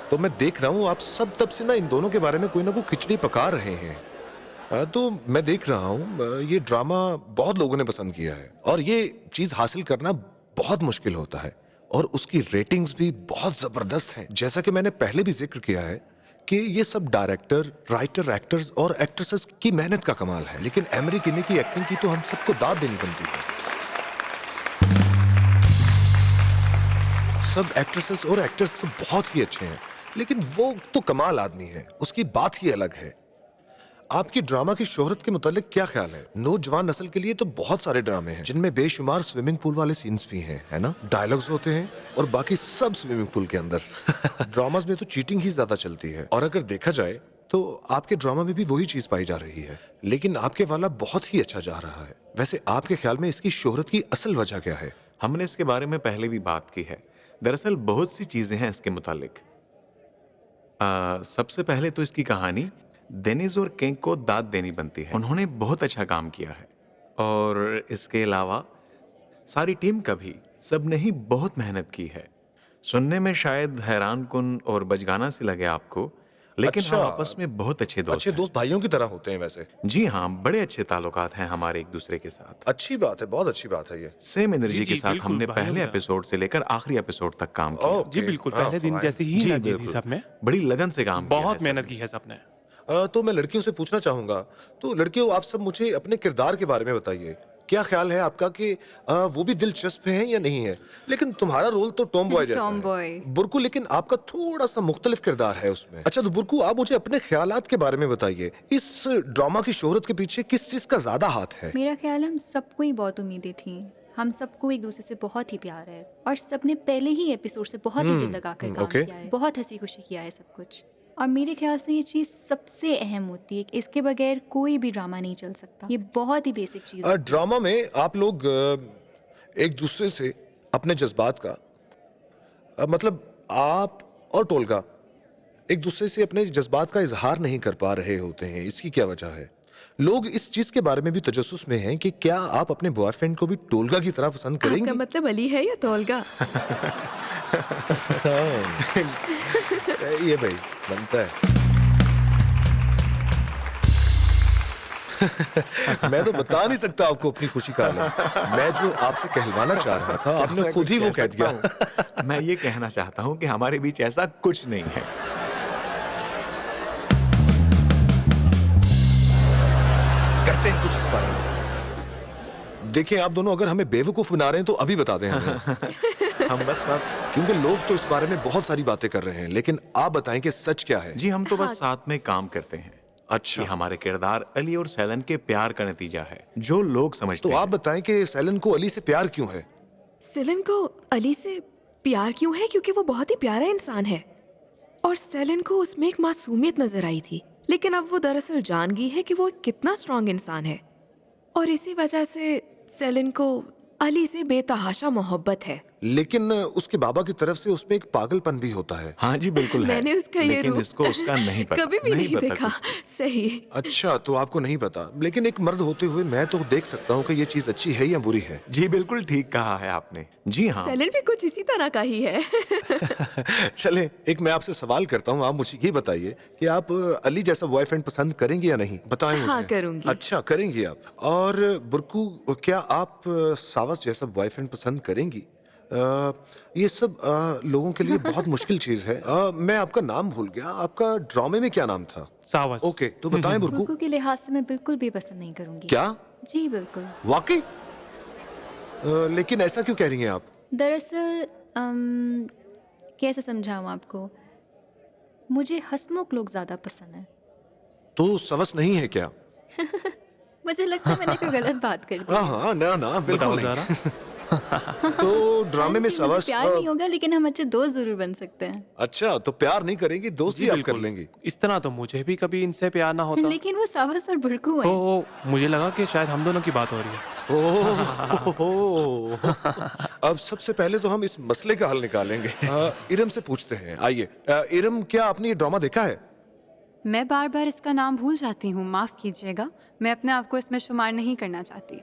तो मैं देख रहा हूँ आप सब तब से ना इन दोनों के बारे में कोई ना कोई खिचड़ी पका रहे हैं। तो मैं देख रहा हूँ ये ड्रामा बहुत लोगों ने पसंद किया है और ये चीज हासिल करना बहुत मुश्किल होता है और उसकी रेटिंग्स भी बहुत जबरदस्त हैं। जैसा कि मैंने पहले भी जिक्र किया है कि ये सब डायरेक्टर, राइटर, एक्टर्स और एक्ट्रेसेस की मेहनत का कमाल है, लेकिन एमरी किने की एक्टिंग की तो हम सबको दाद देनी बनती है। सब एक्ट्रेसेस और एक्टर्स तो बहुत ही अच्छे हैं, लेकिन वो तो कमाल आदमी है, उसकी बात ही अलग है। आपकी ड्रामा की शोहरत के मुतालिक क्या ख्याल है? नौजवान नस्ल के लिए तो बहुत सारे ड्रामे हैं जिनमें बेशुमार स्विमिंग पूल वाले सीन्स भी हैं, है ना? डायलॉग्स होते हैं और बाकी सब स्विमिंग पूल के अंदर। ड्रामास में तो चीटिंग ही ज्यादा चलती है और अगर देखा जाए तो आपके ड्रामा में भी वही चीज पाई जा रही है, लेकिन आपके वाला बहुत ही अच्छा जा रहा है। वैसे आपके ख्याल में इसकी शोहरत की असल वजह क्या है? हमने इसके बारे में पहले भी बात की है। दरअसल बहुत सी चीजें हैं इसके मुतालिक। सबसे पहले तो इसकी कहानी डेनिस और केंग को दाद देनी बनती है। उन्होंने बहुत अच्छा काम किया है और इसके अलावा सारी टीम का भी सबने ही बहुत मेहनत की है। सुनने में शायद हैरान कुन और बचगाना से लगे आपको, लेकिन अच्छा, हम आपस में बहुत अच्छे दोस्त अच्छे हैं। दोस्त भाइयों की तरह होते हैं वैसे। जी हाँ, बड़े अच्छे ताल्लुकात हैं हमारे एक दूसरे के साथ। अच्छी बात है, बहुत अच्छी बात है ये। सेम जी, एनर्जी के जी, साथ बिल्कुल, हमने भाइयों की पहले तरह। एपिसोड से लेकर आखिरी एपिसोड तक काम किया। ओके, जी, बिल्कुल, हाँ, पहले दिन फाइन। जैसे ही जी एनर्जी थी बिल्कुल, सब में। बड़ी लगन से काम किया है बहुत मेहनत सबने। की है सबने। तो मैं लड़कियों से पूछना चाहूंगा, तो लड़कियों आप सब मुझे अपने किरदार के बारे में बताइए। क्या ख्याल है आपका कि वो भी दिलचस्प है या नहीं है? लेकिन तुम्हारा रोल तो टॉम बॉय जैसा टॉम है। बॉय। बुरकू, लेकिन आपका थोड़ा सा मुख्तलिफ किरदार है उसमें। अच्छा, तो बुरकू आप मुझे अपने ख्यालात के बारे में बताइए। इस ड्रामा की शोहरत के पीछे किस चीज का ज्यादा हाथ है? मेरा ख्याल हम सबको ही बहुत उम्मीदें थी। हम सबको एक दूसरे से बहुत ही प्यार है और सबने पहले ही एपिसोड से बहुत ही दिल लगाकर काम ओके। किया है, बहुत हंसी खुशी किया है सब कुछ। और मेरे ख्याल से ये चीज़ सबसे अहम होती है कि इसके बगैर कोई भी ड्रामा नहीं चल सकता। ये बहुत ही बेसिक चीज़ होती है। ड्रामा में आप लोग एक दूसरे से अपने जज्बात का मतलब आप और टोलगा एक दूसरे से अपने जज्बात का इजहार नहीं कर पा रहे होते हैं। इसकी क्या वजह है? लोग इस चीज के बारे में भी तजस्सुस में हैं कि क्या आप अपने बॉयफ्रेंड को भी टोलगा की तरह पसंद आपका करेंगे? मतलब अली है या तोलगा? ये भाई बनता है। मैं तो बता नहीं सकता आपको अपनी खुशी का आलम। मैं जो आपसे कहलवाना चाह रहा था आपने मैं खुद कुछ ही वो कह कह दिया। सकता हूं? मैं ये कहना चाहता हूँ कि हमारे बीच ऐसा कुछ नहीं है। करते हैं कुछ इस बारे में। देखिए आप दोनों अगर हमें बेवकूफ बना रहे हैं तो अभी बता दें हमें। हम बस सब क्योंकि लोग तो इस बारे में बहुत सारी बातें कर रहे हैं, लेकिन आप बताएं कि सच क्या है? जी, हम तो बस साथ में काम करते हैं। अच्छा, ये हमारे किरदार अली और सैलन के प्यार का नतीजा है, जो लोग समझते तो हैं। आप बताएं कि सैलन को अली से प्यार क्यों है? सेलन को अली से प्यार क्यों है? क्योंकि वो बहुत ही प्यारा इंसान है और सेलन को उसमें एक मासूमियत नजर आई थी, लेकिन अब वो दरअसल जान गई है कि वो एक कितना स्ट्रांग इंसान है और इसी वजह से सेलन को अली से बेतहाशा मोहब्बत है। लेकिन उसके बाबा की तरफ से उसमें एक पागलपन भी होता है। हाँ जी बिल्कुल है, मैंने उसका ये लेकिन रूप इसको उसका नहीं पता। कभी भी नहीं पता देखा। कुछ। सही। अच्छा, तो आपको नहीं पता, लेकिन एक मर्द होते हुए मैं तो देख सकता हूँ कि ये चीज अच्छी है या बुरी है। जी बिल्कुल ठीक कहा है आपने। जी हाँ, सेलन भी कुछ इसी तरह का ही है। चले, एक मैं आपसे सवाल करता हूँ, आप मुझे ये बताइए कि आप अली जैसा बॉयफ्रेंड पसंद करेंगे या नहीं? बताएं मुझे। हाँ, करूंगी। अच्छा, करेंगी आप। और बुरकू, क्या आप सावस जैसा बॉयफ्रेंड पसंद करेंगी? ये सब लोगों के लिए बहुत मुश्किल चीज है। मैं आपका नाम भूल गया, आपका ड्रामे में क्या नाम था? सावस। ओके, तो बताएं बुरकू। बुरकू के लिहाज से मैं बिल्कुल भी पसंद नहीं करूंगी। क्या? जी बिल्कुल। वाकई? लेकिन ऐसा क्यों कह रही हैं आप? दरअसल कैसे समझाऊं आपको, मुझे हंसमुख लोग ज्यादा पसंद है। तो सवस नहीं है क्या? मुझे लगता है मैंने कोई गलत बात कर दी। हाँ हाँ, ना ना, बताओ बिल्कुल जरा। नहीं। तो ड्रामे में हाँ जी, मुझे सवस प्यार नहीं होगा, लेकिन हम अच्छे दोस्त जरूर बन सकते हैं। अच्छा, तो प्यार नहीं करेंगी, दोस्ती जी आप कर बिल्कुल। लेंगी। इस तरह तो मुझे भी कभी इनसे प्यार ना होता। लेकिन वो सावस और बुरकू हैं। तो मुझे लगा कि शायद हम दोनों की बात हो रही है। ओह, अब सबसे पहले तो हम इस मसले का हल निकालेंगे। इरम से पूछते हैं। आइए इरम, क्या आपने ये ड्रामा देखा है? मैं बार बार इसका नाम भूल जाती हूँ, माफ कीजिएगा। मैं अपने आप को इसमें शुमार नहीं करना चाहती।